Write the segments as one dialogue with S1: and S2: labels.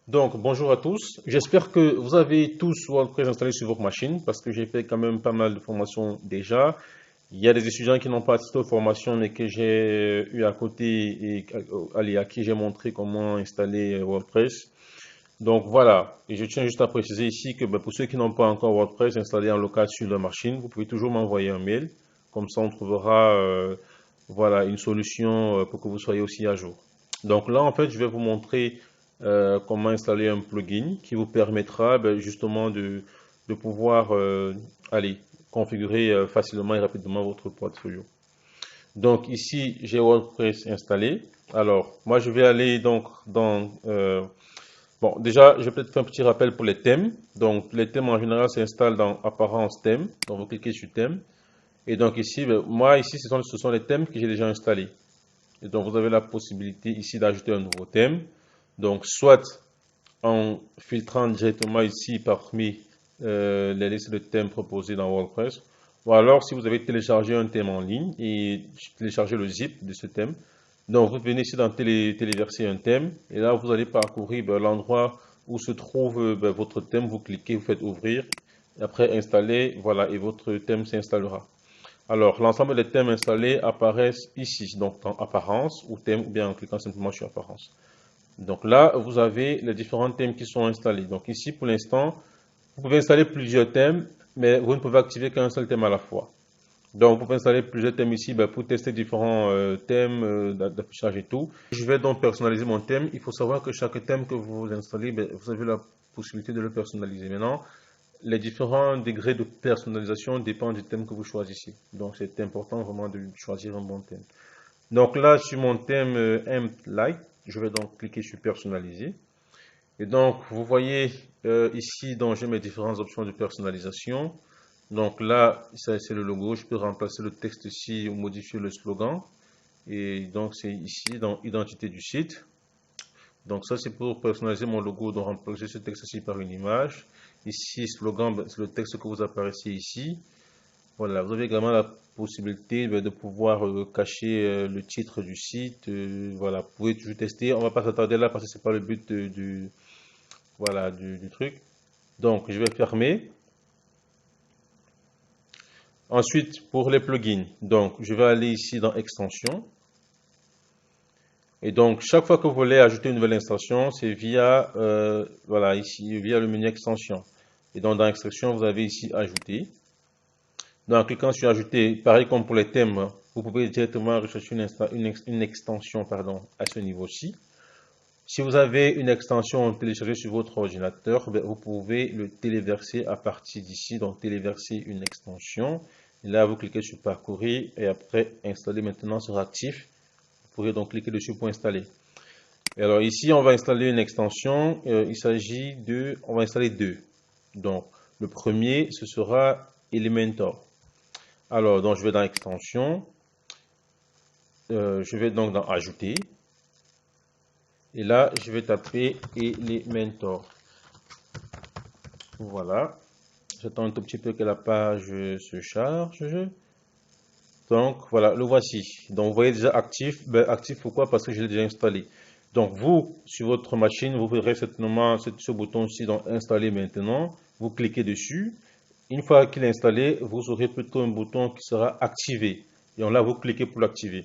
S1: Donc, bonjour à tous. J'espère que vous avez tous WordPress installé sur votre machine parce que j'ai fait quand même pas mal de formations déjà. Il y a des étudiants qui n'ont pas assisté aux formations mais que j'ai eu à côté et allez, à qui j'ai montré comment installer WordPress. Donc voilà, et je tiens juste à préciser ici que pour ceux qui n'ont pas encore WordPress installé en local sur leur machine, vous pouvez toujours m'envoyer un mail. Comme ça, on trouvera voilà, une solution pour que vous soyez aussi à jour. Donc là, en fait, je vais vous montrer comment installer un plugin qui vous permettra justement de pouvoir aller configurer facilement et rapidement votre portfolio. Donc ici, j'ai WordPress installé. Alors, moi, je vais aller donc dans... bon, déjà, je vais peut-être faire un petit rappel pour les thèmes. Donc, les thèmes en général s'installent dans Apparence thème. Donc, vous cliquez sur thème. Et donc ici, moi, ici, ce sont les thèmes que j'ai déjà installés. Et donc, vous avez la possibilité ici d'ajouter un nouveau thème. Donc, soit en filtrant directement ici parmi les listes de thèmes proposées dans WordPress, ou alors si vous avez téléchargé un thème en ligne et téléchargé le zip de ce thème, donc vous venez ici dans téléverser un thème, et là vous allez parcourir l'endroit où se trouve votre thème, vous cliquez, vous faites ouvrir, et après installer, voilà, et votre thème s'installera. Alors, l'ensemble des thèmes installés apparaissent ici, donc dans Apparence ou thème, ou bien en cliquant simplement sur Apparence. Donc là, vous avez les différents thèmes qui sont installés. Donc ici, pour l'instant, vous pouvez installer plusieurs thèmes, mais vous ne pouvez activer qu'un seul thème à la fois. Donc, vous pouvez installer plusieurs thèmes ici pour tester différents thèmes d'affichage et tout. Je vais donc personnaliser mon thème. Il faut savoir que chaque thème que vous installez, vous avez la possibilité de le personnaliser. Maintenant, les différents degrés de personnalisation dépendent du thème que vous choisissez. Donc, c'est important vraiment de choisir un bon thème. Donc là, sur mon thème Light, je vais donc cliquer sur personnaliser. Et donc, vous voyez ici, donc j'ai mes différentes options de personnalisation. Donc là, c'est le logo. Je peux remplacer le texte ici ou modifier le slogan. Et donc, c'est ici dans identité du site. Donc ça, c'est pour personnaliser mon logo. Donc, remplacer ce texte ici par une image. Ici, slogan, c'est le texte que vous apparaissez ici. Voilà, vous avez également la possibilité de pouvoir cacher le titre du site. Voilà, vous pouvez toujours tester. On ne va pas s'attarder là parce que ce n'est pas le but voilà, du truc. Donc, je vais fermer. Ensuite, pour les plugins, donc je vais aller ici dans Extensions. Et donc, chaque fois que vous voulez ajouter une nouvelle extension, c'est via, voilà, ici, via le menu Extension. Et donc, dans Extension, vous avez ici Ajouter. Donc, en cliquant sur Ajouter, pareil comme pour les thèmes, vous pouvez directement rechercher une extension pardon, à ce niveau-ci. Si vous avez une extension téléchargée sur votre ordinateur, vous pouvez le téléverser à partir d'ici. Donc, téléverser une extension. Et là, vous cliquez sur Parcourir et après, Installer maintenant sera actif. Vous pourrez donc cliquer dessus pour installer. Et alors, ici, on va installer une extension. Il s'agit de... On va installer deux. Donc, le premier, ce sera Elementor. Alors, donc, je vais dans Extension. Je vais donc dans Ajouter. Et là, je vais taper Elementor. Voilà. J'attends un tout petit peu que la page se charge. Donc, voilà, le voici. Donc, vous voyez déjà actif. Actif pourquoi? Parce que je l'ai déjà installé. Donc, vous, sur votre machine, vous verrez certainement ce bouton-ci, donc Installer maintenant. Vous cliquez dessus. Une fois qu'il est installé, vous aurez plutôt un bouton qui sera activé. Et là, vous cliquez pour l'activer.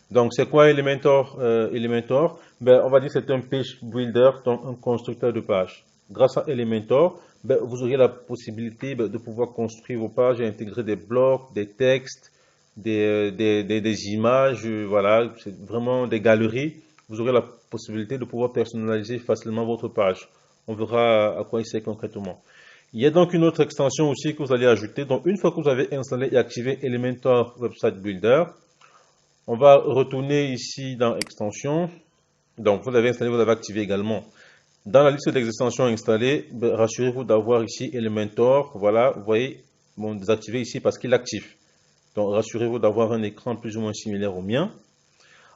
S1: Donc, c'est quoi Elementor? On va dire que c'est un page builder, donc un constructeur de pages. Grâce à Elementor, vous aurez la possibilité de pouvoir construire vos pages et intégrer des blocs, des textes, des images, voilà, c'est vraiment des galeries. Vous aurez la possibilité de pouvoir personnaliser facilement votre page. On verra à quoi il sert concrètement. Il y a donc une autre extension aussi que vous allez ajouter. Donc, une fois que vous avez installé et activé Elementor Website Builder, on va retourner ici dans Extensions. Donc, vous l'avez installé, vous l'avez activé également. Dans la liste des extensions installées, rassurez-vous d'avoir ici Elementor. Voilà, vous voyez, bon, désactivé ici parce qu'il est actif. Donc, rassurez-vous d'avoir un écran plus ou moins similaire au mien.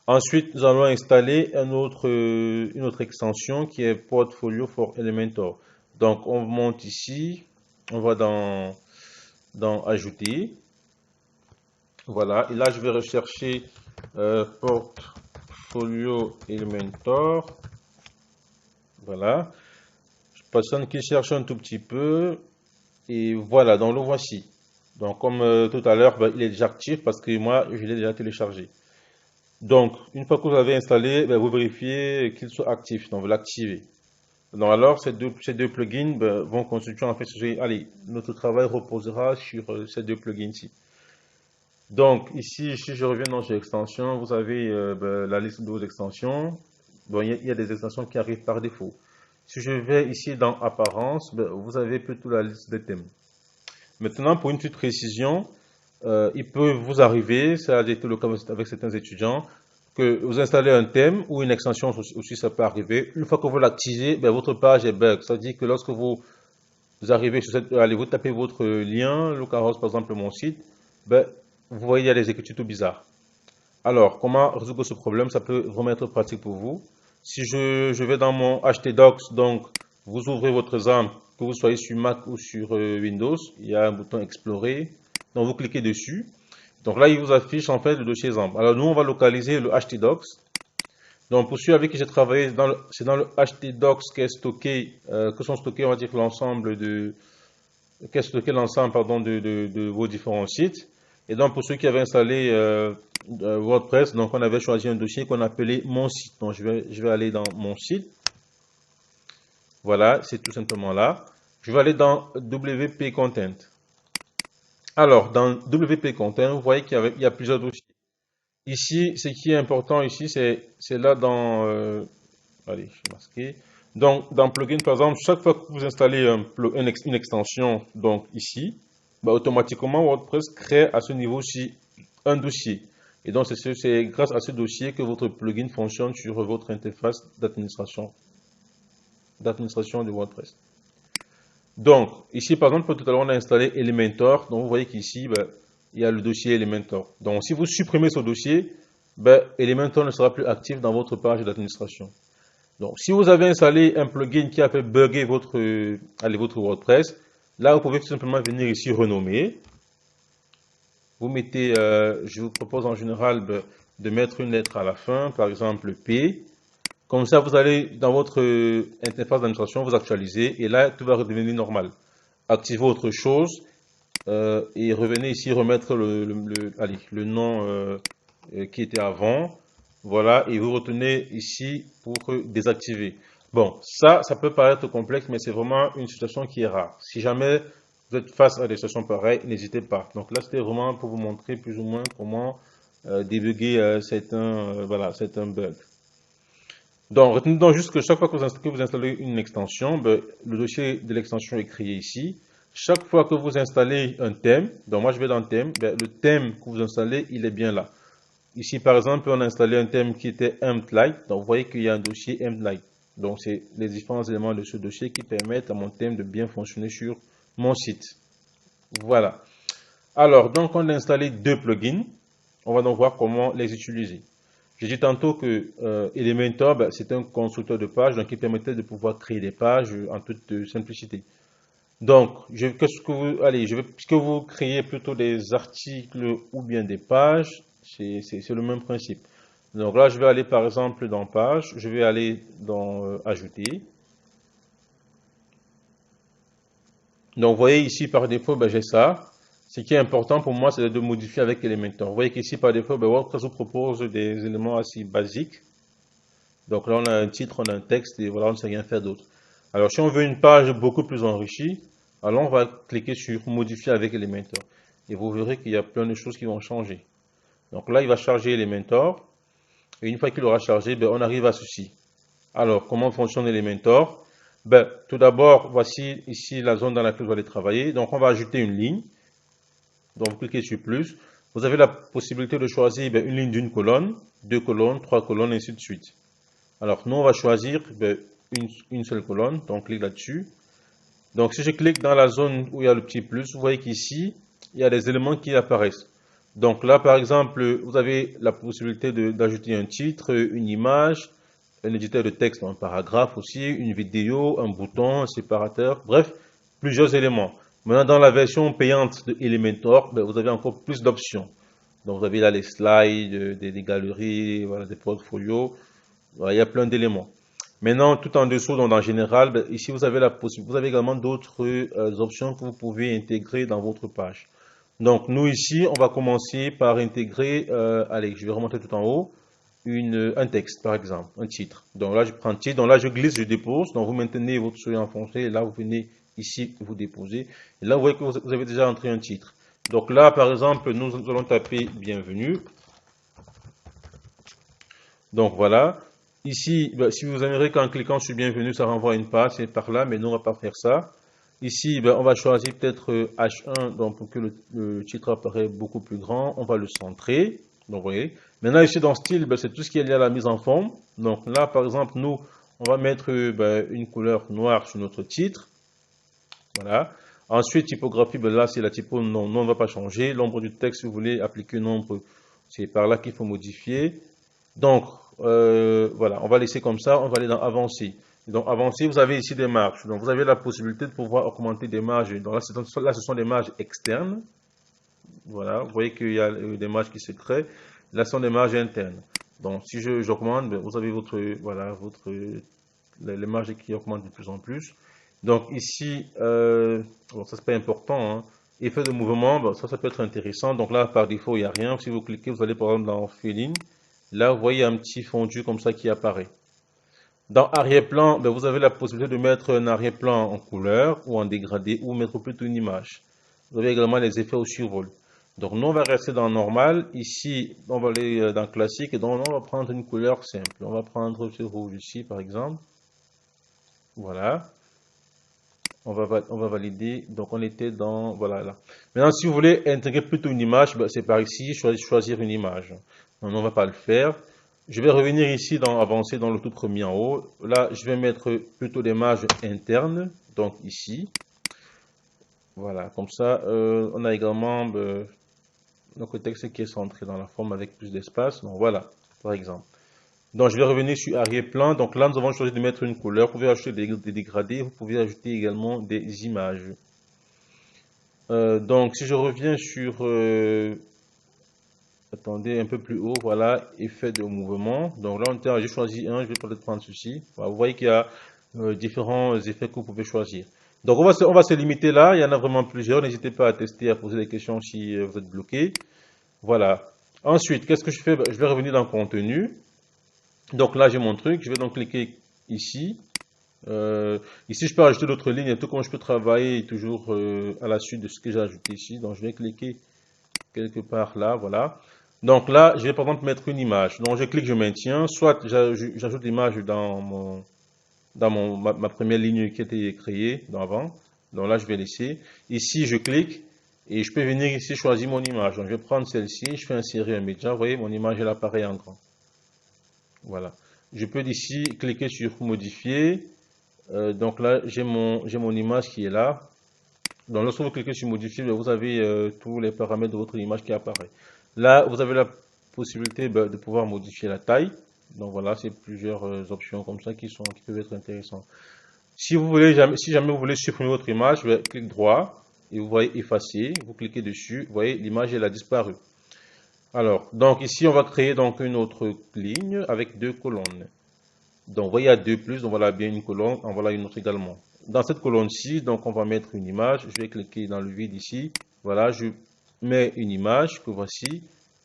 S1: Ensuite, nous allons installer une autre extension qui est Portfolio for Elementor. Donc, on monte ici, on va dans Ajouter. Voilà, et là, je vais rechercher Portfolio Elementor. Voilà. Personne qui cherche un tout petit peu. Et voilà, donc le voici. Donc comme tout à l'heure, ben, il est déjà actif parce que moi, je l'ai déjà téléchargé. Donc, une fois que vous l'avez installé, ben, vous vérifiez qu'il soit actif. Donc, vous l'activez. Donc, alors, ces deux plugins ben, vont constituer en fait, allez, notre travail reposera sur ces deux plugins-ci. Donc, ici, si je reviens dans ces extensions, vous avez ben, la liste de vos extensions. Bon, il y a des extensions qui arrivent par défaut. Si je vais ici dans Apparence, ben, vous avez plutôt la liste des thèmes. Maintenant, pour une petite précision, il peut vous arriver, ça a été le cas avec certains étudiants, que vous installez un thème ou une extension aussi, ça peut arriver. Une fois que vous l'activez, ben, votre page est bug. Ça veut dire que lorsque vous arrivez sur cette, allez, vous tapez votre lien, Lucaros par exemple, mon site, ben, vous voyez, il y a des écritures tout bizarres. Alors, comment résoudre ce problème? Ça peut vraiment être pratique pour vous. Si je vais dans mon htdocs, donc vous ouvrez votre XAMPP, que vous soyez sur Mac ou sur Windows, il y a un bouton Explorer, donc vous cliquez dessus. Donc là, il vous affiche en fait le dossier XAMPP. Alors nous, on va localiser le htdocs. Donc pour ceux avec qui j'ai travaillé, c'est dans le htdocs qu'est stocké, que sont stockés, on va dire, l'ensemble de, qu'est stocké l'ensemble, pardon, de vos différents sites. Et donc pour ceux qui avaient installé WordPress, donc on avait choisi un dossier qu'on appelait mon site. Donc je vais aller dans mon site. Voilà, c'est tout simplement là. Je vais aller dans WP Content. Alors, dans WP Content, vous voyez qu'il y a plusieurs dossiers. Ici, ce qui est important ici, c'est là dans... allez, je vais masquer. Donc, dans Plugin, par exemple, chaque fois que vous installez une extension, donc ici, bah, automatiquement, WordPress crée à ce niveau-ci un dossier. Et donc, c'est grâce à ce dossier que votre plugin fonctionne sur votre interface d'administration de WordPress. Donc, ici, par exemple, tout à l'heure, on a installé Elementor. Donc, vous voyez qu'ici, ben, il y a le dossier Elementor. Donc, si vous supprimez ce dossier, ben, Elementor ne sera plus actif dans votre page d'administration. Donc, si vous avez installé un plugin qui a fait bugger votre WordPress, là, vous pouvez tout simplement venir ici renommer. Vous mettez, je vous propose en général ben, de mettre une lettre à la fin, par exemple P. Comme ça, vous allez dans votre interface d'administration, vous actualisez et là, tout va redevenir normal. Activez autre chose et revenez ici remettre le nom qui était avant. Voilà, et vous retenez ici pour désactiver. Bon, ça peut paraître complexe, mais c'est vraiment une situation qui est rare. Si jamais vous êtes face à des situations pareilles, n'hésitez pas. Donc là, c'était vraiment pour vous montrer plus ou moins comment débugger voilà, certains bugs. Donc, retenez donc juste que chaque fois que vous installez une extension, ben, le dossier de l'extension est créé ici. Chaque fois que vous installez un thème, donc moi je vais dans thème, ben, le thème que vous installez, il est bien là. Ici, par exemple, on a installé un thème qui était Light. Donc, vous voyez qu'il y a un dossier Light. Donc, c'est les différents éléments de ce dossier qui permettent à mon thème de bien fonctionner sur mon site. Voilà. Alors, donc, on a installé deux plugins. On va donc voir comment les utiliser. J'ai dit tantôt que Elementor, ben, c'est un constructeur de pages donc, qui permettait de pouvoir créer des pages en toute simplicité. Donc, puisque vous créez plutôt des articles ou bien des pages, c'est le même principe. Donc là, je vais aller par exemple dans page, je vais aller dans ajouter. Donc, vous voyez ici par défaut, ben, j'ai ça. Ce qui est important pour moi, c'est de modifier avec Elementor. Vous voyez qu'ici par défaut, ben, WordPress vous propose des éléments assez basiques. Donc là, on a un titre, on a un texte et voilà, on ne sait rien faire d'autre. Alors, si on veut une page beaucoup plus enrichie, alors on va cliquer sur modifier avec Elementor. Et vous verrez qu'il y a plein de choses qui vont changer. Donc là, il va charger Elementor. Et une fois qu'il aura chargé, ben, on arrive à ceci. Alors, comment fonctionne Elementor? Ben, tout d'abord, voici ici la zone dans laquelle vous allez travailler. Donc, on va ajouter une ligne. Donc, vous cliquez sur plus. Vous avez la possibilité de choisir ben, une ligne d'une colonne, deux colonnes, trois colonnes, et ainsi de suite. Alors, nous, on va choisir ben, une seule colonne. Donc, clique là-dessus. Donc, si je clique dans la zone où il y a le petit plus, vous voyez qu'ici, il y a des éléments qui apparaissent. Donc là, par exemple, vous avez la possibilité d'ajouter un titre, une image, un éditeur de texte, un paragraphe aussi, une vidéo, un bouton, un séparateur, bref, plusieurs éléments. Maintenant, dans la version payante de Elementor, ben, vous avez encore plus d'options. Donc, vous avez là les slides, des galeries, voilà, des portfolios, voilà, il y a plein d'éléments. Maintenant, tout en dessous, donc en général, ben, ici vous avez la possibilité, vous avez également d'autres options que vous pouvez intégrer dans votre page. Donc nous ici, on va commencer par intégrer, allez, je vais remonter tout en haut, un texte par exemple, un titre. Donc là, je prends le titre, donc là je glisse, je dépose. Donc vous maintenez votre souris enfoncé, et là vous venez ici, vous déposez. Et là vous voyez que vous avez déjà entré un titre. Donc là, par exemple, nous allons taper bienvenue. Donc voilà. Ici, ben, si vous aimeriez qu'en cliquant sur bienvenue, ça renvoie à une page, c'est par là, mais nous on va pas faire ça. Ici, ben, on va choisir peut-être H1, donc pour que le titre apparaît beaucoup plus grand, on va le centrer. Donc vous voyez. Maintenant ici dans style, ben, c'est tout ce qui est lié à la mise en forme. Donc là, par exemple, nous, on va mettre ben, une couleur noire sur notre titre. Voilà. Ensuite, typographie, ben là, c'est la typo, non, non, on ne va pas changer. L'ombre du texte, si vous voulez appliquer un nombre, c'est par là qu'il faut modifier. Donc, voilà, on va laisser comme ça, on va aller dans avancer. Donc, avancer, vous avez ici des marges. Donc, vous avez la possibilité de pouvoir augmenter des marges. Donc, là, ce sont des marges externes. Voilà, vous voyez qu'il y a des marges qui se créent. Là, ce sont des marges internes. Donc, si j'augmente, ben, vous avez voilà, les marges qui augmentent de plus en plus. Donc, ici, bon, ça, c'est pas important, hein. Effet de mouvement, ben, ça peut être intéressant. Donc là, par défaut, il n'y a rien. Si vous cliquez, vous allez par exemple dans Fill-in. Là, vous voyez un petit fondu comme ça qui apparaît. Dans arrière-plan, ben, vous avez la possibilité de mettre un arrière-plan en couleur ou en dégradé ou mettre plutôt une image. Vous avez également les effets au survol. Donc nous, on va rester dans normal. Ici, on va aller dans classique et donc on va prendre une couleur simple. On va prendre ce rouge ici, par exemple. Voilà. On va valider. Donc on était dans, voilà, là. Maintenant, si vous voulez intégrer plutôt une image, ben, c'est par ici, choisir une image. Donc, on ne va pas le faire. Je vais revenir ici dans avancer dans le tout premier en haut. Là, je vais mettre plutôt des marges internes. Donc ici. Voilà, comme ça, on a également notre texte qui est centré dans la forme avec plus d'espace. Donc voilà, par exemple. Donc je vais revenir sur arrière-plan. Donc là, nous avons choisi de mettre une couleur. Vous pouvez ajouter des dégradés. Vous pouvez ajouter également des images. Donc si je reviens sur, attendez, un peu plus haut, voilà, effet de mouvement. Donc là, j'ai choisi un. Je vais peut-être prendre ceci. Voilà, vous voyez qu'il y a différents effets que vous pouvez choisir. Donc on va se limiter là. Il y en a vraiment plusieurs. N'hésitez pas à tester, à poser des questions si vous êtes bloqué. Voilà. Ensuite, qu'est-ce que je fais? Je vais revenir dans contenu. Donc là, j'ai mon truc. Je vais donc cliquer ici. Ici, je peux ajouter d'autres lignes, tout comme je peux travailler toujours à la suite de ce que j'ai ajouté ici. Donc, je vais cliquer quelque part là, voilà. Donc là, je vais par exemple mettre une image. Donc, je clique, je maintiens. Soit j'ajoute l'image dans ma première ligne qui a été créée avant. Donc là, je vais laisser. Ici, je clique et je peux venir ici choisir mon image. Donc, je vais prendre celle-ci, je fais insérer un média. Vous voyez, mon image, elle apparaît en grand. Voilà. Je peux ici cliquer sur modifier. Donc là, j'ai mon image qui est là. Donc lorsque vous cliquez sur modifier, vous avez tous les paramètres de votre image qui apparaît. Là, vous avez la possibilité de pouvoir modifier la taille. Donc voilà, c'est plusieurs options comme ça qui peuvent être intéressantes. Si jamais vous voulez supprimer votre image, vous cliquez droit et vous voyez effacer. Vous cliquez dessus, vous voyez l'image elle a disparu. Alors, donc ici on va créer donc une autre ligne avec deux colonnes. Donc, vous voyez, il y a deux plus, donc voilà bien une colonne, en voilà une autre également. Dans cette colonne-ci, donc on va mettre une image. Je vais cliquer dans le vide ici. Voilà, je mets une image que voici.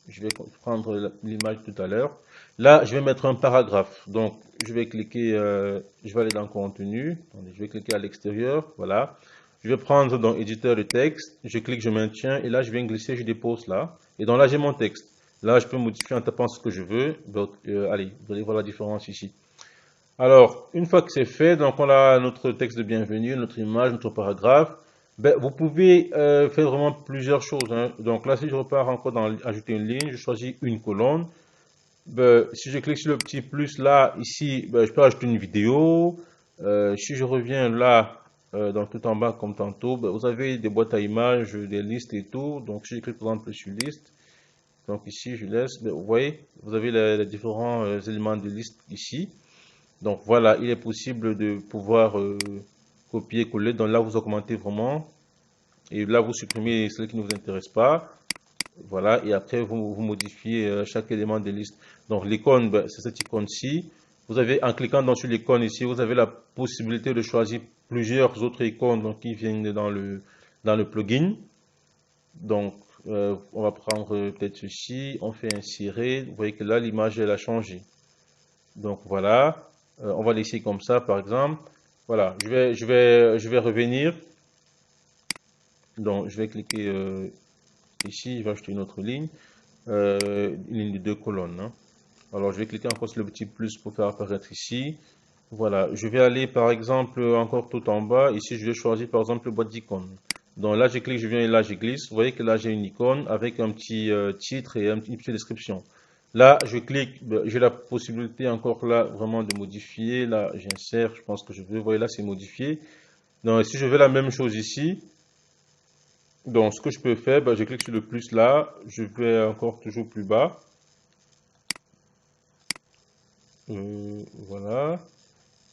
S1: Je vais prendre l'image tout à l'heure. Là, je vais mettre un paragraphe. Donc, je vais cliquer, je vais aller dans contenu. Attendez, je vais cliquer à l'extérieur. Voilà. Je vais prendre dans éditeur de texte. Je clique, je maintiens. Et là, je viens glisser, je dépose là. Et donc là, j'ai mon texte. Là, je peux modifier en tapant ce que je veux. Donc, allez, vous allez voir la différence ici. Alors, une fois que c'est fait, donc on a notre texte de bienvenue, notre image, notre paragraphe. Ben, vous pouvez faire vraiment plusieurs choses, hein. Donc là, si je repars encore dans ajouter une ligne, je choisis une colonne. Ben, si je clique sur le petit plus là, ici, ben, je peux ajouter une vidéo. Si je reviens là, donc tout en bas comme tantôt, ben, vous avez des boîtes à images, des listes et tout. Donc si je clique par exemple sur liste, donc ici je laisse, ben, vous voyez, vous avez les différents éléments de liste ici. Donc voilà, il est possible de pouvoir copier-coller. Donc là, vous augmentez vraiment. Et là, vous supprimez celles qui ne vous intéressent pas. Voilà, et après, vous modifiez chaque élément de liste. Donc l'icône, ben, c'est cette icône-ci. Vous avez, en cliquant sur l'icône ici, vous avez la possibilité de choisir plusieurs autres icônes donc, qui viennent dans le plugin. Donc, on va prendre peut-être ceci, on fait insérer. Vous voyez que là, l'image, elle a changé. Donc, voilà. On va laisser comme ça, par exemple. Voilà, je vais revenir. Donc, je vais cliquer ici, je vais ajouter une autre ligne. Une ligne de 2 colonnes. Hein. Alors, je vais cliquer encore sur le petit plus pour faire apparaître ici. Voilà, je vais aller par exemple encore tout en bas. Ici, je vais choisir par exemple le boîte d'icônes. Donc là, je clique, je viens et là, je glisse. Vous voyez que là, j'ai une icône avec un petit titre et une petite description. Là, je clique, j'ai la possibilité encore là vraiment de modifier. Là, j'insère, je pense que je veux. Vous voyez là, c'est modifié. Donc, si je veux la même chose ici, donc ce que je peux faire, je clique sur le plus là. Je vais encore toujours plus bas. Voilà.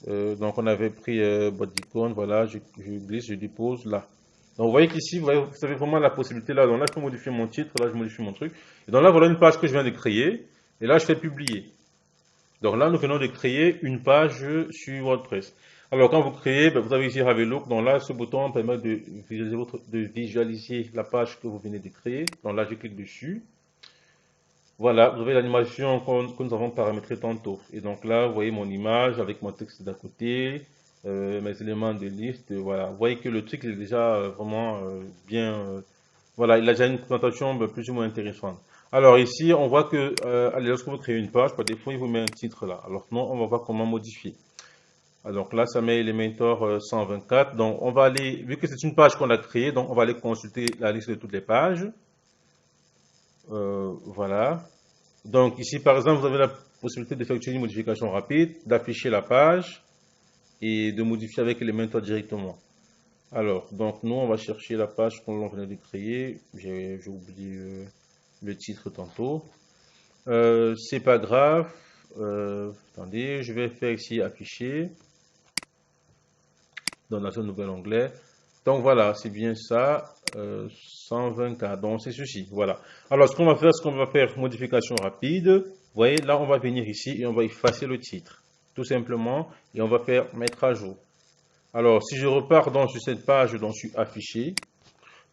S1: Donc on avait pris boîte d'icône, voilà, je glisse, je dépose là. Donc vous voyez qu'ici, vous avez vraiment la possibilité là. Donc là, je peux modifier mon titre, là, je modifie mon truc. Et donc là, voilà une page que je viens de créer. Et là, je fais publier. Donc là, nous venons de créer une page sur WordPress. Alors quand vous créez, vous avez ici Have a Look. Donc là, ce bouton permet de visualiser la page que vous venez de créer. Donc là, je clique dessus. Voilà, vous avez l'animation que nous avons paramétrée tantôt. Et donc là, vous voyez mon image avec mon texte d'à côté, mes éléments de liste. Voilà, vous voyez que le truc est déjà vraiment bien. Voilà, il a déjà une présentation plus ou moins intéressante. Alors ici, on voit que allez, lorsque vous créez une page, par défaut, il vous met un titre là. Alors non, on va voir comment modifier. Alors là, ça met Elementor 124. Donc on va aller, vu que c'est une page qu'on a créée, donc on va aller consulter la liste de toutes les pages. Voilà. Donc ici, par exemple, vous avez la possibilité d'effectuer une modification rapide, d'afficher la page et de modifier avec Elementor directement. Alors, donc nous, on va chercher la page qu'on venait de créer. J'ai oublié le titre tantôt. C'est pas grave. Attendez, je vais faire ici afficher dans ce nouvel onglet. Donc voilà, c'est bien ça. 124. Donc c'est ceci. Voilà. Alors ce qu'on va faire, modification rapide. Vous voyez, là on va venir ici et on va effacer le titre. Tout simplement. Et on va faire mettre à jour. Alors si je repars donc sur cette page dont je suis affiché,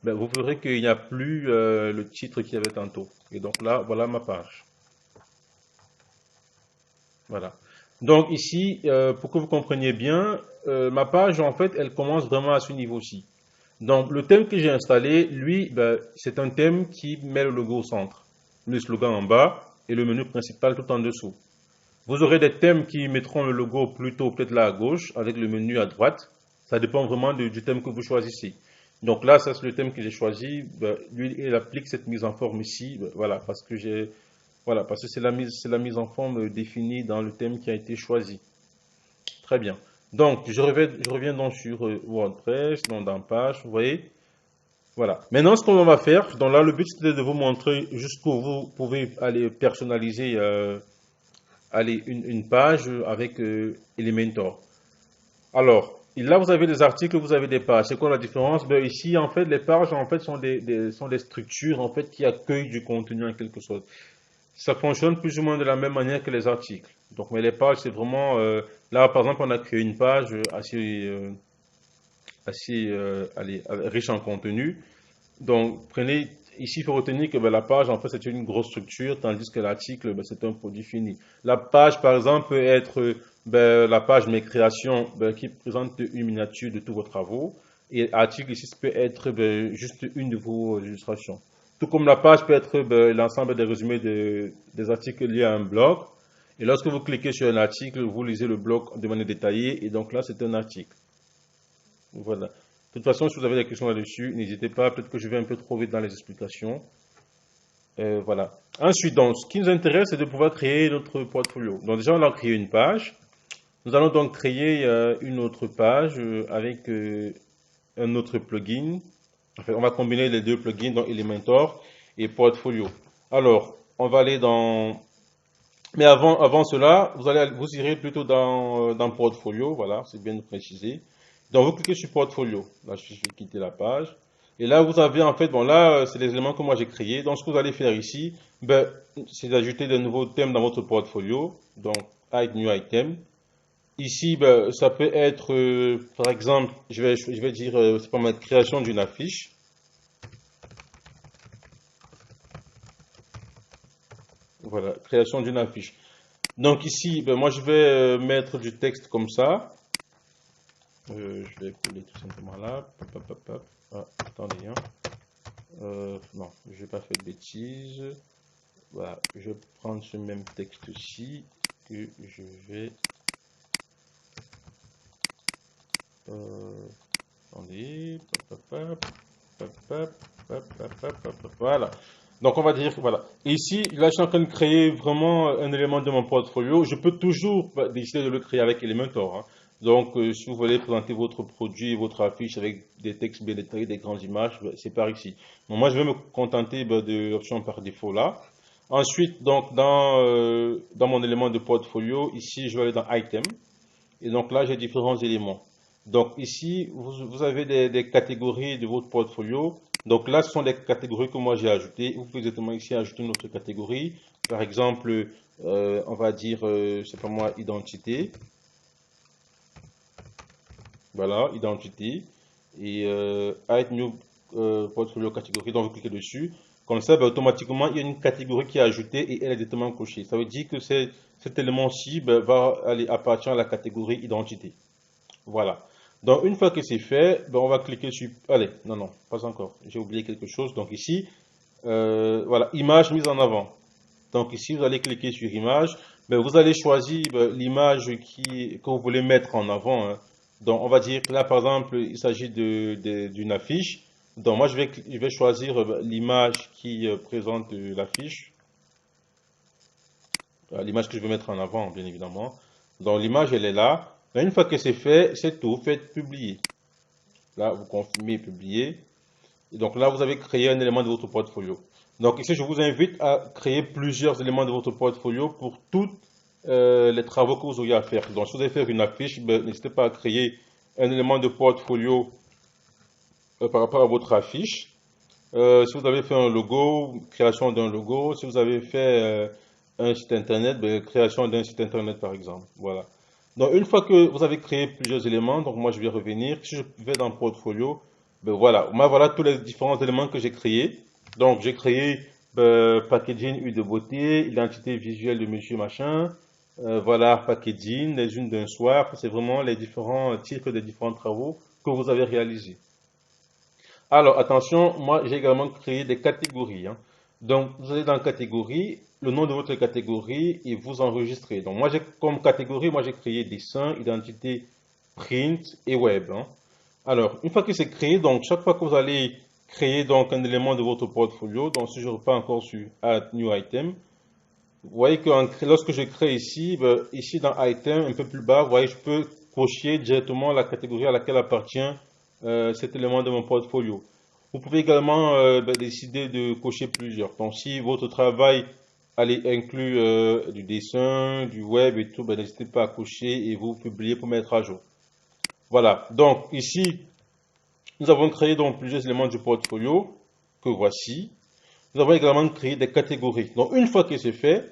S1: vous verrez qu'il n'y a plus le titre qu'il y avait tantôt. Et donc là, voilà ma page. Voilà. Donc ici, pour que vous compreniez bien, ma page en fait, elle commence vraiment à ce niveau-ci. Donc, le thème que j'ai installé, lui, c'est un thème qui met le logo au centre, le slogan en bas et le menu principal tout en dessous. Vous aurez des thèmes qui mettront le logo plutôt peut-être là à gauche avec le menu à droite. Ça dépend vraiment du thème que vous choisissez. Donc là, ça c'est le thème que j'ai choisi. Lui, il applique cette mise en forme ici. Voilà, parce que c'est la mise en forme définie dans le thème qui a été choisi. Très bien. Donc, je reviens donc sur WordPress, donc dans page, vous voyez. Voilà. Maintenant, ce qu'on va faire, donc là, le but c'était de vous montrer jusqu'où vous pouvez aller personnaliser une page avec Elementor. Alors, là, vous avez des articles, vous avez des pages. C'est quoi la différence? Ici, en fait, les pages en fait, sont des structures en fait, qui accueillent du contenu en quelque sorte. Ça fonctionne plus ou moins de la même manière que les articles. Donc, mais les pages, c'est vraiment... là, par exemple, on a créé une page assez riche en contenu. Donc, ici, il faut retenir que la page, en fait, c'est une grosse structure, tandis que l'article, c'est un produit fini. La page, par exemple, peut être la page Mes créations, qui présente une miniature de tous vos travaux. Et l'article ici, peut être juste une de vos illustrations. Tout comme la page peut être l'ensemble des résumés des articles liés à un blog. Et lorsque vous cliquez sur un article, vous lisez le blog de manière détaillée. Et donc là, c'est un article. Voilà. De toute façon, si vous avez des questions là-dessus, n'hésitez pas. Peut-être que je vais un peu trop vite dans les explications. Voilà. Ensuite, donc, ce qui nous intéresse, c'est de pouvoir créer notre portfolio. Donc déjà, on a créé une page. Nous allons donc créer une autre page avec un autre plugin. Enfin, on va combiner les deux plugins, donc Elementor et Portfolio. Alors, on va aller dans... Mais avant cela, vous irez plutôt dans Portfolio. Voilà, c'est bien de préciser. Donc, vous cliquez sur Portfolio. Là, je vais quitter la page. Et là, vous avez en fait, bon là, c'est les éléments que moi j'ai créés. Donc, ce que vous allez faire ici, c'est d'ajouter de nouveaux thèmes dans votre portfolio. Donc, Add New Item. Ici, ça peut être, par exemple, je vais dire, c'est pas ma création d'une affiche. Voilà, création d'une affiche. Donc ici, moi je vais mettre du texte comme ça. Je vais coller tout simplement là. Ah, attendez, hein. Non, je vais pas faire de bêtises. Voilà, je vais prendre ce même texte-ci que je vais. Attendez. Voilà. Donc on va dire, voilà. Ici, là, je suis en train de créer vraiment un élément de mon portfolio. Je peux toujours décider de le créer avec Elementor, hein. Donc, si vous voulez présenter votre produit, votre affiche avec des textes bien détaillés, des grandes images, c'est par ici. Donc, moi, je vais me contenter de l'option par défaut là. Ensuite, donc, dans mon élément de portfolio, ici, je vais aller dans Item. Et donc là, j'ai différents éléments. Donc ici, vous avez des catégories de votre portfolio. Donc là, ce sont des catégories que moi j'ai ajoutées. Vous pouvez exactement ici ajouter une autre catégorie. Par exemple, on va dire, c'est pas moi, identité. Voilà, identité. Et Add New Portfolio catégorie. Donc vous cliquez dessus. Comme ça, automatiquement, il y a une catégorie qui est ajoutée et elle est directement cochée. Ça veut dire que cet élément-ci va aller appartenir à la catégorie identité. Voilà. Donc, une fois que c'est fait, on va cliquer sur... Allez, non, pas encore. J'ai oublié quelque chose. Donc ici, voilà, image mise en avant. Donc ici, vous allez cliquer sur image. Vous allez choisir l'image que vous voulez mettre en avant, hein. Donc, on va dire que là, par exemple, il s'agit d'une affiche. Donc, moi, je vais choisir l'image qui présente l'affiche. L'image que je veux mettre en avant, bien évidemment. Donc, l'image, elle est là. Une fois que c'est fait, c'est tout. Faites publier. Là, vous confirmez publier. Et donc là, vous avez créé un élément de votre portfolio. Donc ici, je vous invite à créer plusieurs éléments de votre portfolio pour tous les travaux que vous auriez à faire. Donc, si vous allez faire une affiche, n'hésitez pas à créer un élément de portfolio par rapport à votre affiche. Si vous avez fait un logo, création d'un logo. Si vous avez fait un site internet, création d'un site internet par exemple. Voilà. Donc une fois que vous avez créé plusieurs éléments, donc moi je vais revenir. Si je vais dans portfolio, voilà. Moi voilà tous les différents éléments que j'ai créés. Donc j'ai créé packaging huile de beauté, identité visuelle de monsieur machin. Voilà, packaging, les unes d'un soir. C'est vraiment les différents titres des différents travaux que vous avez réalisés. Alors, attention, moi j'ai également créé des catégories, hein. Donc, vous allez dans catégorie, le nom de votre catégorie et vous enregistrez. Donc, moi j'ai comme catégorie, moi j'ai créé dessin, identité, print et web, hein. Alors, une fois que c'est créé, donc chaque fois que vous allez créer donc un élément de votre portfolio, donc si je repars encore sur Add New Item, vous voyez que lorsque je crée ici, ici dans Item, un peu plus bas, vous voyez, je peux cocher directement la catégorie à laquelle appartient cet élément de mon portfolio. Vous pouvez également décider de cocher plusieurs. Donc, si votre travail inclut du dessin, du web et tout, n'hésitez pas à cocher et vous publier pour mettre à jour. Voilà. Donc, ici, nous avons créé donc plusieurs éléments du portfolio que voici. Nous avons également créé des catégories. Donc, une fois que c'est fait,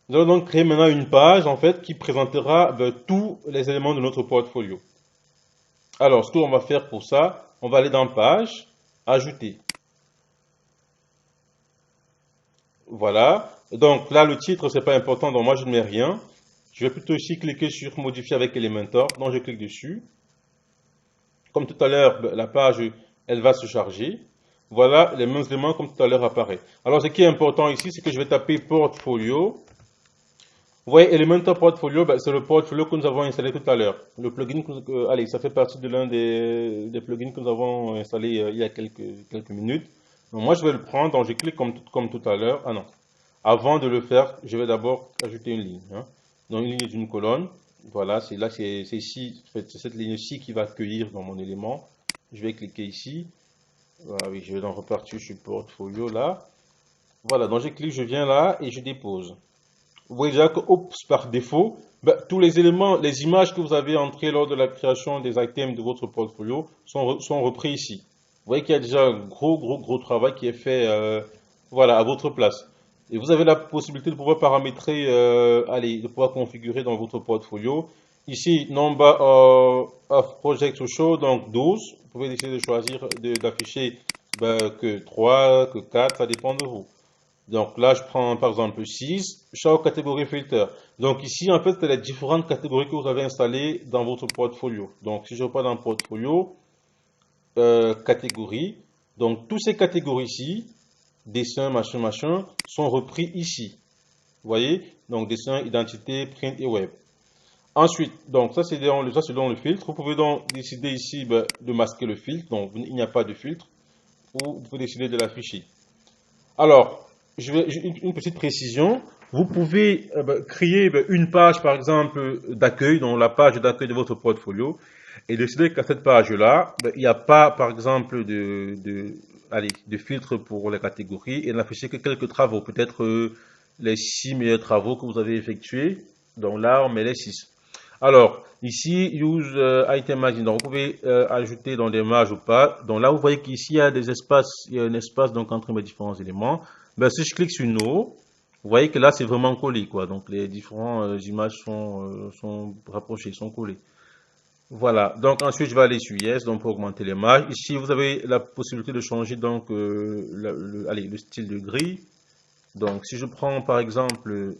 S1: nous allons donc créer maintenant une page en fait qui présentera tous les éléments de notre portfolio. Alors, ce qu'on va faire pour ça, on va aller dans page, ajouter. Voilà. Donc là, le titre, c'est pas important, donc moi je ne mets rien. Je vais plutôt ici cliquer sur modifier avec Elementor. Donc je clique dessus. Comme tout à l'heure, la page, elle va se charger. Voilà, les mêmes éléments comme tout à l'heure apparaît. Alors ce qui est important ici, c'est que je vais taper portfolio. Vous voyez, Elementor Portfolio, c'est le portfolio que nous avons installé tout à l'heure. Le plugin, allez, ça fait partie de l'un des plugins que nous avons installé il y a quelques minutes. Donc moi, je vais le prendre, donc je clique comme tout à l'heure. Ah non. Avant de le faire, je vais d'abord ajouter une ligne, hein. Donc une ligne d'une colonne. Voilà, c'est ici, c'est cette ligne-ci qui va accueillir dans mon élément. Je vais cliquer ici. Voilà, oui, je vais donc repartir sur Portfolio là. Voilà, donc je clique, je viens là et je dépose. Vous voyez déjà que, par défaut, tous les éléments, les images que vous avez entrées lors de la création des items de votre portfolio sont repris ici. Vous voyez qu'il y a déjà un gros travail qui est fait voilà, à votre place. Et vous avez la possibilité de pouvoir paramétrer, allez, de pouvoir configurer dans votre portfolio. Ici, number of projects to show, donc 12. Vous pouvez décider de choisir d'afficher ben, que 3, que 4, ça dépend de vous. Donc là, je prends par exemple 6, show catégorie filter. Donc ici, en fait, c'est les différentes catégories que vous avez installées dans votre portfolio. Donc si je reprends dans le portfolio, catégories, donc toutes ces catégories-ci, dessin, machin, machin, sont repris ici. Vous voyez? Donc dessin, identité, print et web. Ensuite, donc ça c'est dans le filtre. Vous pouvez donc décider ici ben, de masquer le filtre. Donc il n'y a pas de filtre. Ou vous pouvez décider de l'afficher. Alors, une petite précision. Vous pouvez créer une page, par exemple, d'accueil, donc la page d'accueil de votre portfolio, et décider qu'à cette page-là, il n'y a pas, par exemple, allez, de filtre pour les catégories, et n'afficher que quelques travaux, peut-être les 6 meilleurs travaux que vous avez effectués. Donc là, on met les 6. Alors, ici, use item margin. Donc, vous pouvez ajouter dans des marges ou pas. Donc là, vous voyez qu'ici, il y a des espaces, il y a un espace donc entre mes différents éléments. Ben, si je clique sur No, vous voyez que là, c'est vraiment collé, quoi. Donc, les différentes images sont rapprochées, sont collées. Voilà. Donc, ensuite, je vais aller sur Yes, donc pour augmenter les marges. Ici, vous avez la possibilité de changer donc allez, le style de grille. Donc, si je prends par exemple,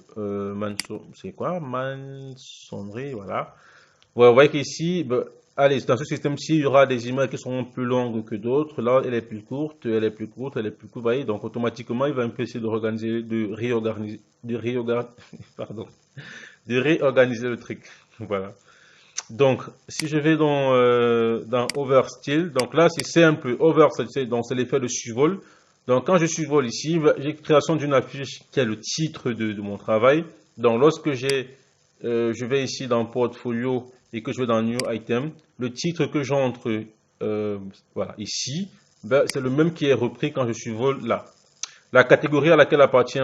S1: c'est quoi? Mansonnerie, voilà. Ouais, vous voyez qu'ici, ben, allez, dans ce système-ci, il y aura des images qui seront plus longues que d'autres. Là, elle est plus courte, elle est plus courte, elle est plus courte. Vous voyez, donc automatiquement, il va un peu essayer de réorganiser, pardon, de réorganiser le truc. Voilà. Donc, si je vais dans Overstyle, donc là, c'est simple. Overstyle, donc c'est l'effet de survol. Donc, quand je survole ici, j'ai création d'une affiche qui est le titre de mon travail. Donc, lorsque je vais ici dans Portfolio et que je vais dans New Item, le titre que j'entre voilà, ici, ben, c'est le même qui est repris quand je survole là. La catégorie à laquelle appartient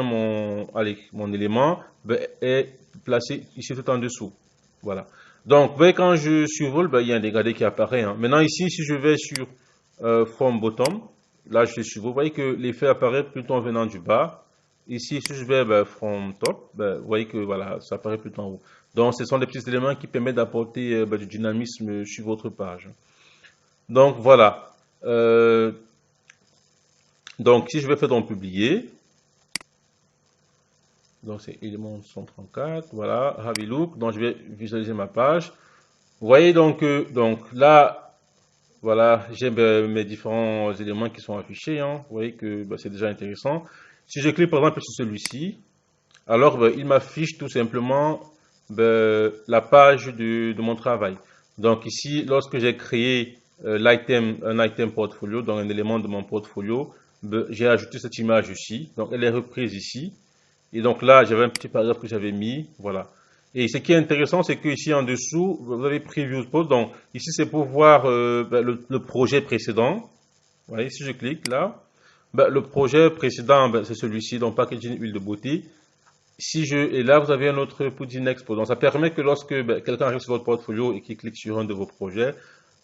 S1: allez, mon élément ben, est placée ici tout en dessous. Voilà. Donc, vous voyez, quand je survole, ben, il y a un dégradé qui apparaît. Hein. Maintenant, ici, si je vais sur From Bottom, là, je survole, vous voyez que l'effet apparaît plutôt en venant du bas. Ici, si je vais ben, From Top, ben, vous voyez que voilà, ça apparaît plutôt en haut. Donc, ce sont des petits éléments qui permettent d'apporter ben, du dynamisme sur votre page. Donc, voilà. Donc, si je vais faire donc publier, donc c'est élément 134, voilà, have a look, donc je vais visualiser ma page. Vous voyez donc là, voilà, j'ai mes différents éléments qui sont affichés, hein. Vous voyez que bah, c'est déjà intéressant. Si je clique par exemple sur celui-ci, alors bah, il m'affiche tout simplement bah, la page de mon travail. Donc ici, lorsque j'ai créé un item portfolio, donc un élément de mon portfolio, bah, j'ai ajouté cette image ici. Donc elle est reprise ici. Et donc là, j'avais un petit paragraphe que j'avais mis, voilà. Et ce qui est intéressant, c'est que ici en dessous, vous avez Preview Post. Donc ici, c'est pour voir ben, le projet précédent. Vous voyez, si je clique là, ben, le projet précédent, ben, c'est celui-ci, donc Packaging Huile de Beauté. Et là, vous avez un autre Put in Expo. Donc ça permet que lorsque ben, quelqu'un arrive sur votre portfolio et qu'il clique sur un de vos projets,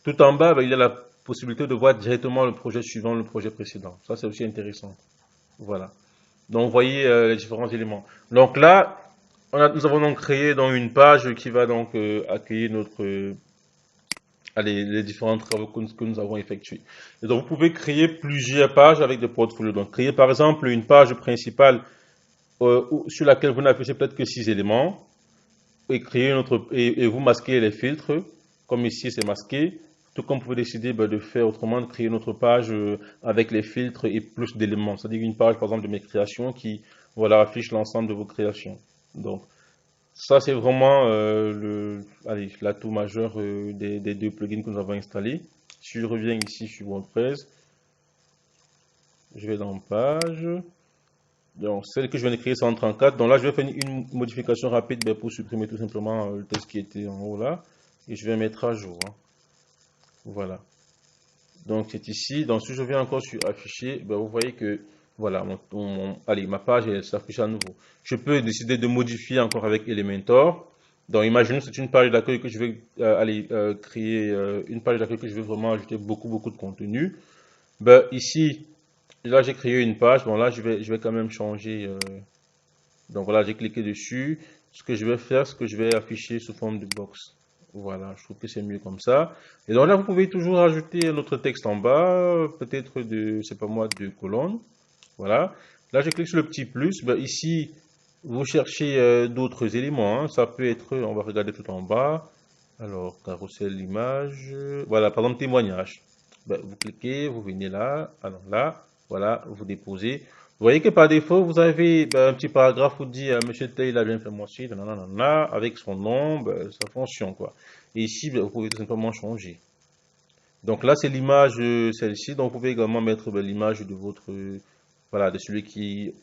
S1: tout en bas, ben, il y a la possibilité de voir directement le projet suivant, le projet précédent. Ça, c'est aussi intéressant. Voilà. Donc, vous voyez les différents éléments. Donc là, nous avons donc créé donc une page qui va donc accueillir allez, les différents travaux que nous avons effectués. Et donc, vous pouvez créer plusieurs pages avec des portfolios. Donc, créer par exemple une page principale sur laquelle vous n'affichez peut-être que 6 éléments et créer une autre et vous masquez les filtres, comme ici c'est masqué. Tout comme vous pouvez décider ben, de faire autrement, de créer une autre page avec les filtres et plus d'éléments. C'est-à-dire une page, par exemple, de mes créations qui voilà, affiche l'ensemble de vos créations. Donc, ça, c'est vraiment l'atout majeur des deux plugins que nous avons installés. Si je reviens ici sur WordPress, je vais dans page. Donc, celle que je viens de créer, c'est en 34. Donc là, je vais faire une modification rapide ben, pour supprimer tout simplement le texte qui était en haut là. Et je vais mettre à jour. Hein. Voilà. Donc, c'est ici. Donc, si je viens encore sur afficher, ben, vous voyez que voilà, allez, ma page s'affiche à nouveau. Je peux décider de modifier encore avec Elementor. Donc, imaginons que c'est une page d'accueil que je vais créer, une page d'accueil que je veux vraiment ajouter beaucoup de contenu. Ben, ici, Là, j'ai créé une page. Bon, là, je vais quand même changer. Donc voilà, j'ai cliqué dessus. Ce que je vais faire, c'est que je vais afficher sous forme de box. Voilà, je trouve que c'est mieux comme ça. Et donc là, vous pouvez toujours ajouter un autre texte en bas, peut-être de, c'est pas moi, de colonnes. Voilà. Là, je clique sur le petit plus. Ben, ici, vous cherchez d'autres éléments, hein. Ça peut être, on va regarder tout en bas. Alors, carrousel, image. Voilà, par exemple, témoignage. Ben, vous cliquez, vous venez là. Alors là, voilà, vous déposez. Vous voyez que par défaut, vous avez ben, un petit paragraphe où dit Monsieur Tay, il a bien fait mon site, nanana, avec son nom, ben, sa fonction, quoi. Et ici, ben, vous pouvez tout simplement changer. Donc là, c'est l'image, celle-ci. Donc vous pouvez également mettre ben, l'image de votre, voilà, de celui qui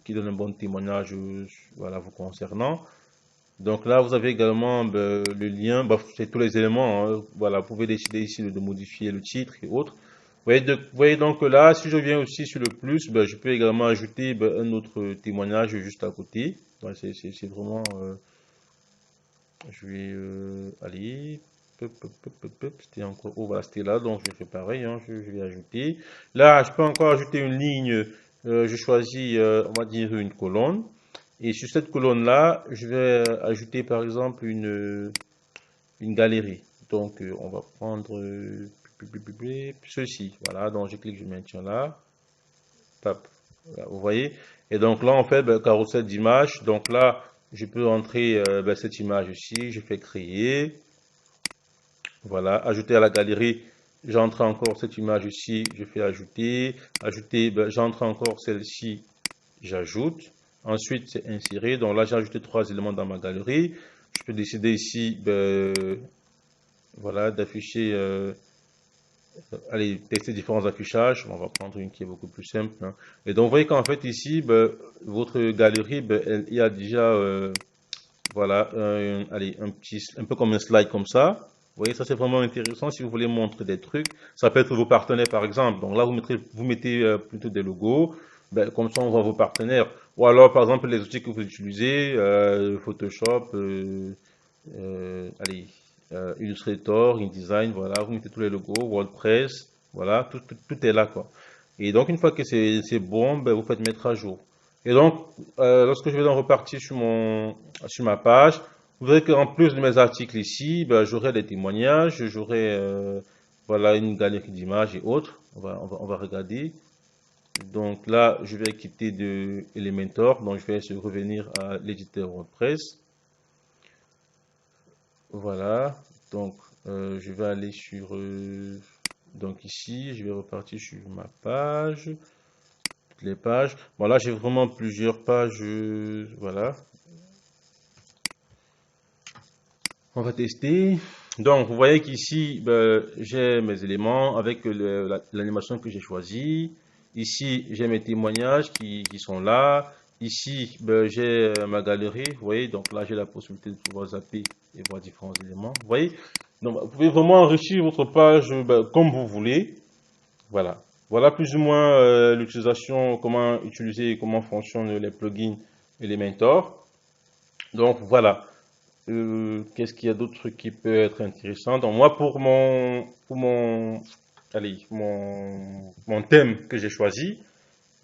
S1: donne un bon témoignage, voilà, vous concernant. Donc là, vous avez également ben, le lien, bah, c'est tous les éléments, hein. Voilà, vous pouvez décider ici de modifier le titre et autres. Vous voyez donc que là, si je viens aussi sur le plus, ben, je peux également ajouter ben, un autre témoignage juste à côté. Ouais, c'est vraiment, je vais aller, c'était encore, oh voilà, c'était là, donc je fais pareil, hein, je vais ajouter. Là, je peux encore ajouter une ligne, je choisis, on va dire une colonne. Et sur cette colonne-là, je vais ajouter par exemple une galerie. Donc, on va prendre ceci. Voilà, donc je clique, je maintiens là. Pap. Voilà, vous voyez? Et donc là, en fait, ben, carrousel d'image. Donc là, je peux entrer ben, cette image ici. Je fais créer. Voilà, ajouter à la galerie. J'entre encore cette image ici. Je fais ajouter. Ajouter, ben, j'entre encore celle-ci. J'ajoute. Ensuite, c'est insérer. Donc là, j'ai ajouté 3 éléments dans ma galerie. Je peux décider ici, ben, voilà, d'afficher, allez, tester différents affichages. On va prendre une qui est beaucoup plus simple, hein. Et donc, vous voyez qu'en fait, ici, ben, votre galerie, ben, il y a déjà, voilà, allez, un peu comme un slide comme ça. Vous voyez, ça c'est vraiment intéressant si vous voulez montrer des trucs. Ça peut être vos partenaires, par exemple. Donc là, vous mettez plutôt des logos. Ben, comme ça, on voit vos partenaires. Ou alors, par exemple, les outils que vous utilisez, Photoshop, allez, Illustrator, InDesign, voilà, vous mettez tous les logos, WordPress, voilà, tout est là, quoi. Et donc, une fois que c'est bon, ben, vous faites mettre à jour. Et donc, lorsque je vais donc repartir sur ma page, vous verrez qu'en plus de mes articles ici, ben, j'aurai des témoignages, j'aurai voilà, une galerie d'images et autres. On va regarder. Donc là, je vais quitter de Elementor, donc je vais revenir à l'éditeur WordPress. Voilà, donc je vais aller sur, donc ici, je vais repartir sur ma page, toutes les pages. Bon là, j'ai vraiment plusieurs pages, voilà. On va tester. Donc, vous voyez qu'ici, ben, j'ai mes éléments avec l'animation que j'ai choisie. Ici, j'ai mes témoignages qui sont là. Ici, ben, j'ai ma galerie. Vous voyez, donc là, j'ai la possibilité de pouvoir zapper et voir différents éléments. Vous voyez? Donc, vous pouvez vraiment enrichir votre page ben, comme vous voulez. Voilà. Voilà plus ou moins l'utilisation, comment utiliser et comment fonctionnent les plugins Elementor. Donc, voilà. Qu'est-ce qu'il y a d'autre trucs qui peut être intéressant? Donc moi allez, mon thème que j'ai choisi.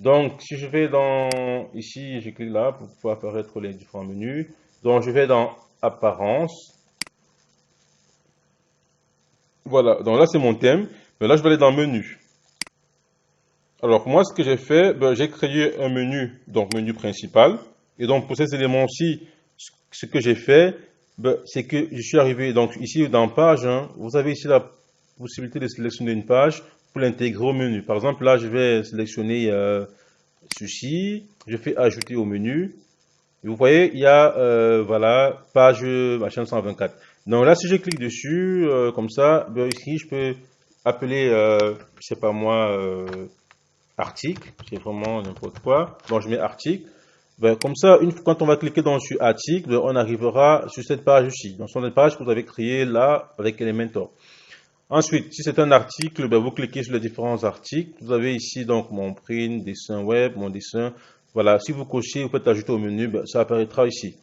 S1: Donc si je vais dans ici, je clique là pour pouvoir apparaître les différents menus. Donc je vais dans apparence. Voilà. Donc là c'est mon thème. Mais là je vais aller dans menu. Alors moi ce que j'ai fait, ben, j'ai créé un menu, donc menu principal. Et donc pour ces éléments-ci, ce que j'ai fait, ben, c'est que je suis arrivé, donc ici dans page, hein, vous avez ici la possibilité de sélectionner une page pour l'intégrer au menu. Par exemple, là, je vais sélectionner ceci, je fais ajouter au menu. Et vous voyez, il y a, voilà, page machin 124. Donc là, si je clique dessus, comme ça, ben, ici, je peux appeler, je sais pas moi, article, c'est vraiment n'importe quoi. Donc je mets article. Ben, comme ça, quand on va cliquer sur article, ben, on arrivera sur cette page ici. Donc, sur cette page que vous avez créée là avec Elementor. Ensuite, si c'est un article, ben, vous cliquez sur les différents articles. Vous avez ici donc mon print, dessin web, mon dessin. Voilà, si vous cochez, vous faites ajouter au menu, ben, ça apparaîtra ici.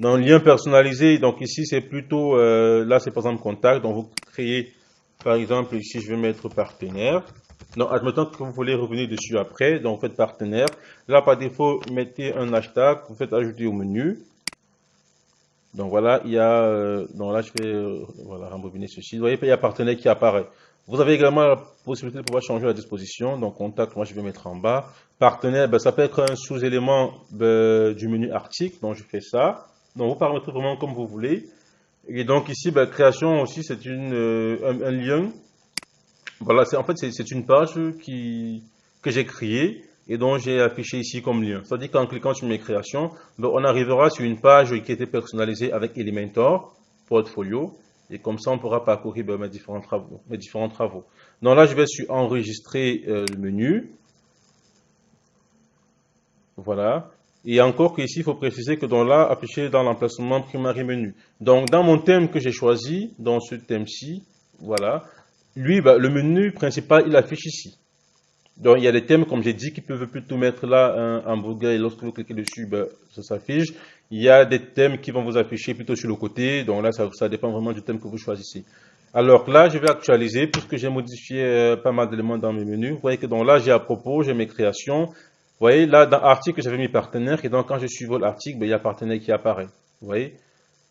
S1: Dans le lien personnalisé, donc ici c'est plutôt, là c'est par exemple contact. Donc vous créez, par exemple ici je vais mettre partenaire. Donc, admettons que vous voulez revenir dessus après, donc vous faites partenaire. Là, par défaut, mettez un hashtag, vous faites ajouter au menu. Donc voilà, il y a, donc là je vais voilà, rembobiner ceci. Vous voyez, il y a partenaire qui apparaît. Vous avez également la possibilité de pouvoir changer la disposition. Donc contact, moi je vais mettre en bas. Partenaire, ben, ça peut être un sous-élément du menu article. Donc je fais ça. Donc vous paramétrez vraiment comme vous voulez. Et donc ici, ben, création aussi, c'est un lien. Voilà, en fait c'est une page que j'ai créée et dont j'ai affiché ici comme lien. C'est-à-dire qu'en cliquant sur mes créations, ben, on arrivera sur une page qui était personnalisée avec Elementor, Portfolio, et comme ça on pourra parcourir ben, mes différents travaux. Donc là je vais sur enregistrer le menu, voilà. Et encore qu'ici il faut préciser que dans là, affiché dans l'emplacement primary menu. Donc dans mon thème que j'ai choisi, dans ce thème-ci, voilà, lui, ben, le menu principal il affiche ici. Donc, il y a des thèmes, comme j'ai dit, qui peuvent plutôt mettre là un hamburger et lorsque vous cliquez dessus, ben, ça s'affiche. Il y a des thèmes qui vont vous afficher plutôt sur le côté. Donc là, ça dépend vraiment du thème que vous choisissez. Alors là, je vais actualiser puisque j'ai modifié pas mal d'éléments dans mes menus. Vous voyez que donc là, j'ai à propos, j'ai mes créations. Vous voyez, là, dans article, j'avais mis partenaire. Et donc, quand je suivais l'article, ben, il y a partenaire qui apparaît. Vous voyez?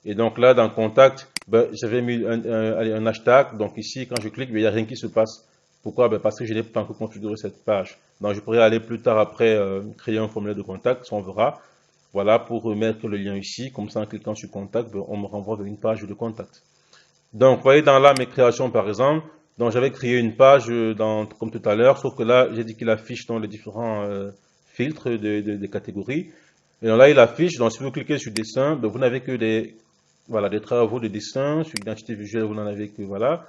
S1: Et donc là, dans contact, ben, j'avais mis un hashtag. Donc ici, quand je clique, ben, il n'y a rien qui se passe. Pourquoi? Ben, parce que je n'ai pas encore configuré cette page. Donc je pourrais aller plus tard après créer un formulaire de contact, ça on verra. Voilà, pour remettre le lien ici. Comme ça, en cliquant sur contact, ben, on me renvoie vers une page de contact. Donc, vous voyez dans là mes créations par exemple. Donc j'avais créé une page comme tout à l'heure, sauf que là, j'ai dit qu'il affiche dans les différents filtres des catégories. Et donc là, il affiche. Donc si vous cliquez sur dessin, ben, vous n'avez que voilà, des travaux de dessin. Sur identité visuelle, vous n'en avez que, voilà.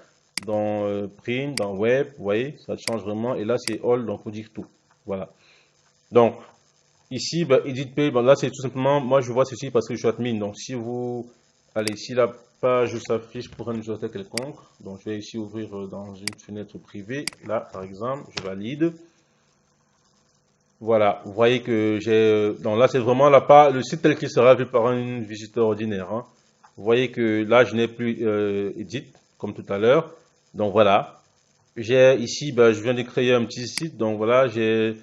S1: Dans print, dans web, vous voyez, ça change vraiment. Et là, c'est all, donc faut dire tout. Voilà. Donc, ici, ben, edit page, ben, là, c'est tout simplement, moi, je vois ceci parce que je suis admin. Donc, si vous, allez, si la page s'affiche pour un utilisateur quelconque, donc je vais ici ouvrir dans une fenêtre privée. Là, par exemple, je valide. Voilà, vous voyez que j'ai, donc là, c'est vraiment le site tel qu'il sera vu par un visiteur ordinaire, hein. Vous voyez que là, je n'ai plus edit, comme tout à l'heure. Donc voilà. J'ai ici, ben, je viens de créer un petit site. Donc voilà, j'ai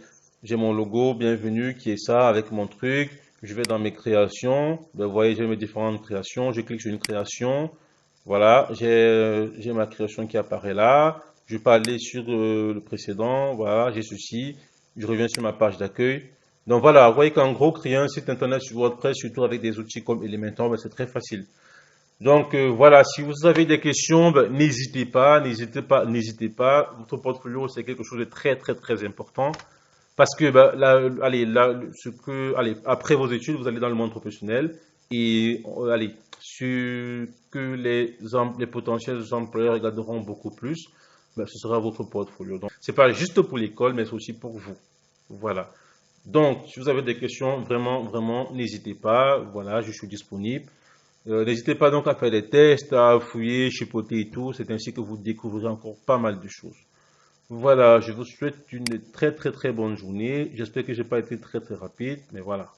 S1: mon logo, bienvenue, qui est ça, avec mon truc. Je vais dans mes créations. Ben, vous voyez, j'ai mes différentes créations. Je clique sur une création. Voilà, j'ai ma création qui apparaît là. Je peux aller sur le précédent. Voilà, j'ai ceci. Je reviens sur ma page d'accueil. Donc voilà, vous voyez qu'en gros, créer un site internet sur WordPress, surtout avec des outils comme Elementor, ben, c'est très facile. Donc voilà, si vous avez des questions, ben, n'hésitez pas, n'hésitez pas, n'hésitez pas. Votre portfolio, c'est quelque chose de très, très, très important. Parce que, ben, allez, après vos études, vous allez dans le monde professionnel et, allez, ce que les potentiels employeurs regarderont beaucoup plus, ben, ce sera votre portfolio. Donc, c'est pas juste pour l'école, mais c'est aussi pour vous. Voilà. Donc, si vous avez des questions, vraiment, vraiment, n'hésitez pas. Voilà, je suis disponible. N'hésitez pas donc à faire des tests, à fouiller, chipoter et tout. C'est ainsi que vous découvrirez encore pas mal de choses. Voilà, je vous souhaite une très très très bonne journée. J'espère que je n'ai pas été très très rapide, mais voilà.